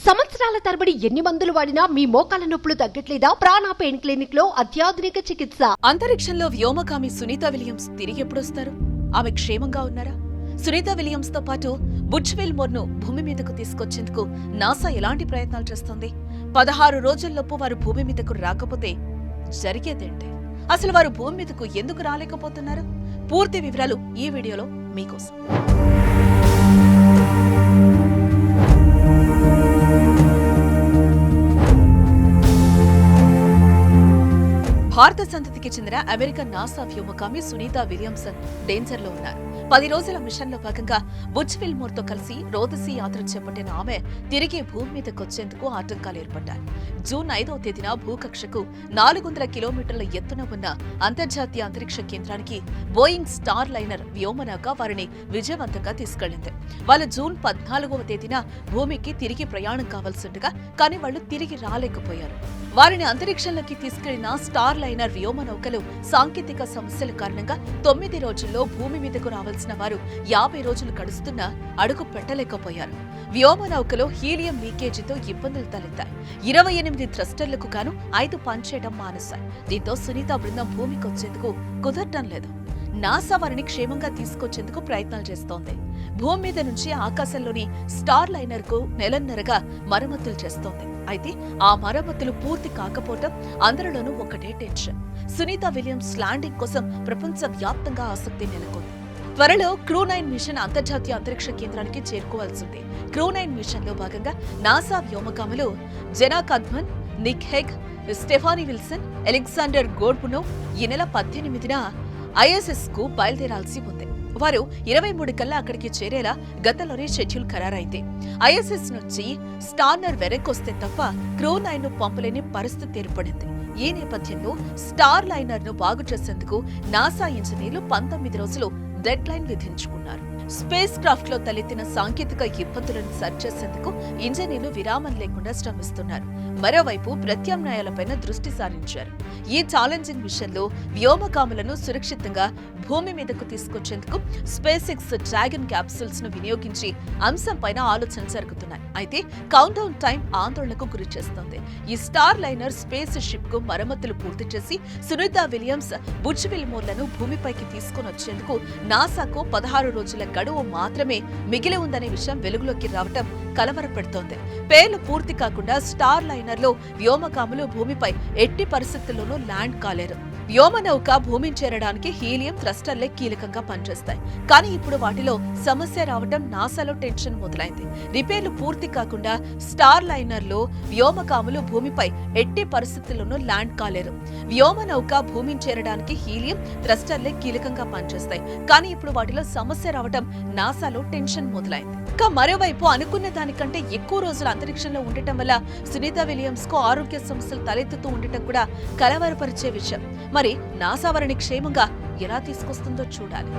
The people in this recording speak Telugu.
సంవత్సరాల తరబడి ఎన్ని మందులు వాడినా మీ మోకాల నొప్పులు తగ్గట్లేదా? ప్రాణ పెయిన్ క్లినిక్ లో అత్యాధునిక చికిత్స. అంతరిక్షంలో వ్యోమగామి సునీత విలియమ్స్ తిరిగి ఎప్పుడొస్తారు? ఆమె క్షేమంగా ఉన్నారా? సునీత విలియమ్స్ తో పాటు బుచ్ విల్మోర్ ను భూమి మీదకు తీసుకొచ్చేందుకు నాసా ఎలాంటి ప్రయత్నాలు చేస్తోంది? 16 రోజుల్లోపు వారు భూమి మీదకు రాకపోతే జరిగేదేంటి? అసలు వారు భూమి మీదకు ఎందుకు రాలేకపోతున్నారు? పూర్తి వివరాలు ఈ వీడియోలో మీకోసం. భారత సంతతికి చెందిన అమెరికన్ నాసా వ్యోమగామి సునీత విలియమ్సన్ డేంజర్ లో ఉన్నారు. 10 రోజుల మిషన్ లో భాగంగా బుచ్ విల్మోర్ తో కలిసి రోదసీ యాత్ర చేపట్టిన ఆమె తిరిగి భూమి మీదకొచ్చేందుకు ఆటంకాలు ఏర్పడ్డాయి. జూన్ 5వ తేదీన భూకక్షకు 400 కిలోమీటర్ల ఎత్తున ఉన్న అంతర్జాతీయ అంతరిక్ష కేంద్రానికి బోయింగ్ స్టార్ లైనర్ వ్యోమనౌక వారిని విజయవంతంగా తీసుకెళ్లింది. వాళ్ళు జూన్ 14వ తేదీన భూమికి తిరిగి ప్రయాణం కావాల్సిండగా కానీ వాళ్ళు తిరిగి రాలేకపోయారు. వారిని అంతరిక్షంలోకి తీసుకెళ్లిన స్టార్ లైనర్ వ్యోమనౌకలు సాంకేతిక సమస్యల కారణంగా 9 రోజుల్లో భూమి మీదకు రావాల్సిన వారు 50 రోజులు గడుస్తున్నా అడుగు పెట్టలేకపోయారు. వ్యోమనౌకలో హీలియం లీకేజీతో ఇబ్బందులు తలెత్తాయి. 28 థ్రస్టర్లకు గాను 5 పనిచేయడం మానేశాయి. దీంతో సునీత బృందం భూమికి వచ్చేందుకు కుదరటం లేదు. నాసా వారిని క్షేమంగా తీసుకొచ్చేందుకు ప్రయత్నాలు చేస్తోంది. భూమి మీద నుంచి ఆకాశంలోని స్టార్ లైనర్ కు నెలన్నరగా మరమ్మతులు చేస్తోంది. అయితే ఆ మరమ్మతులు పూర్తి కాకపోవటం అందరిలోనూ ఒకటే టెన్షన్. సునీత విలియమ్స్ ల్యాండింగ్ కోసం ప్రపంచ వ్యాప్తంగా ఆసక్తి నెలకొంది. త్వరలో క్రూ-9 మిషన్ అంతర్జాతీయ అంతరిక్ష కేంద్రానికి చేరుకోవాల్సింది. క్రూ-9 మిషన్ లో భాగంగా నాసా వ్యోమగాములు Zena Cardman, Nick Hague, Stephanie Wilson, Alexander Gorbunov ఈ నెల 18న ఐఎస్ఎస్ కు బయలుదేరాల్సి ఉంది. వారు 23 కల్లా అక్కడికి చేరేలా గతంలోనే షెడ్యూల్ ఖరారైంది. ఐఎస్ఎస్ నుంచి స్టార్నర్ వెనక్కొస్తే తప్ప క్రూ-9 ను పంపలేని పరిస్థితి ఏర్పడింది. ఈ నేపథ్యంలో స్టార్ లైనర్ ను బాగు చేసేందుకు నాసా ఇంజనీర్లు 19 రోజులు డెడ్ లైన్ విధించుకున్నారు. స్పేస్ క్రాఫ్ట్ లో తలెత్తిన సాంకేతిక ఇబ్బందులను సరిచేసేందుకు ఇంజనీర్లు విరామం లేకుండా శ్రమిస్తున్నారు. మరోవైపు ప్రత్యామ్నాయాలపైన దృష్టి సారించారు. ఈ ఛాలెంజింగ్ మిషన్ లో వ్యోమగాములను సురక్షితంగా భూమి మీదకు తీసుకొచ్చేందుకు స్పేస్ ఎక్స్ డ్రాగన్ క్యాప్సూల్స్ ను వినియోగించి అంశంపైన ఆలోచనలు జరుగుతున్నాయి. అయితే కౌంట్ డౌన్ టైం ఆందోళనకు గురి చేస్తోంది. ఈ స్టార్ లైనర్ స్పేస్ షిప్ కు మరమ్మతులు పూర్తి చేసి సునీత విలియమ్స్ బుచ్ విల్మోర్లను భూమిపైకి తీసుకుని వచ్చేందుకు నాసాకు 16 రోజుల గడువు మాత్రమే మిగిలి ఉందనే విషయం వెలుగులోకి రావటం కలవరపెడుతోంది. పేర్లు పూర్తి కాకుండా స్టార్ లైనర్ లో వ్యోమగాములు భూమిపై ఎట్టి పరిస్థితుల్లోనూ ల్యాండ్ కాలేరు. వ్యోమనౌక భూమిని చేరడానికి హీలియం థ్రస్టర్లే కీలకంగా పనిచేస్తాయి. కానీ ఇప్పుడు వాటిలో సమస్య రావటం నాసాలో టెన్షన్ మొదలైంది. రిపేర్లు పూర్తి కాకుండా స్టార్ లైనర్ లో వ్యోమగాములు భూమిపై ఎట్టి పరిస్థితుల్లోనూ ల్యాండ్ కాలేరు. వ్యోమనౌక భూమిని చేరడానికి హీలియం థ్రస్టర్లే కీలకంగా పనిచేస్తాయి. కానీ ఇప్పుడు వాటిలో సమస్య రావటం నాసాలో టెన్షన్ మొదలైంది. ఇక మరోవైపు అనుకున్న దానికంటే ఎక్కువ రోజులు అంతరిక్షంలో ఉండటం వల్ల సునీత విలియమ్స్ కు ఆరోగ్య సమస్యలు తలెత్తుతూ ఉండటం కూడా కలవరపరిచే విషయం. మరి నాసా వారిని క్షేమంగా ఎలా తీసుకొస్తుందో చూడాలి.